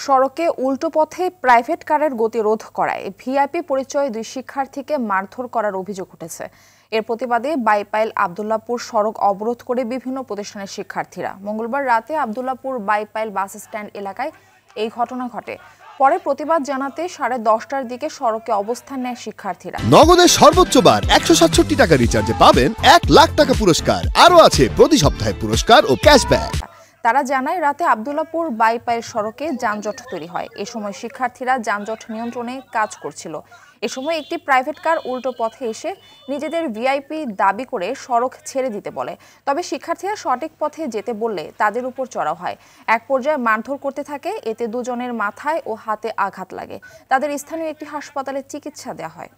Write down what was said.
সড়কে উল্টো পথে প্রাইভেট কারের গতিরোধ করায় ভিআইপি পরিচয়ে দুই শিক্ষার্থীকে মারধর করার অভিযোগ উঠেছে। এর প্রতিবাদে বাইপাইল আব্দুল্লাহপুর সড়ক অবরোধ করে বিভিন্ন প্রতিষ্ঠানের শিক্ষার্থীরা মঙ্গলবার রাতে আব্দুল্লাহপুর বাইপাইল বাস স্ট্যান্ড এলাকায় এই ঘটনা ঘটে। পরে প্রতিবাদ জানাতে 10:30টার দিকে সড়কে অবস্থান নেয় শিক্ষার্থীরা। নগদের সর্বোচ্চ বার 167 টাকা রিচার্জে পাবেন 1 লাখ টাকা পুরস্কার। আরও আছে প্রতি সপ্তাহে পুরস্কার ও ক্যাশব্যাক। তারা জানায় রাতে আব্দুল্লাহপুর বাইপাইল সড়কে যানজট তৈরি হয়। এ সময় শিক্ষার্থীরা যানজট নিয়ন্ত্রণে কাজ করছিল। এ সময় একটি প্রাইভেট কার উল্টো পথে এসে নিজেদের ভিআইপি দাবি করে সড়ক ছেড়ে দিতে বলে। তবে শিক্ষার্থীরা সঠিক পথে যেতে বললে তাদের উপর চড়াও হয়। এক পর্যায়ে মারধর করতে থাকে। এতে দুজনের মাথায় ও হাতে আঘাত লাগে। তাদের স্থানীয় একটি হাসপাতালে চিকিৎসা দেওয়া হয়।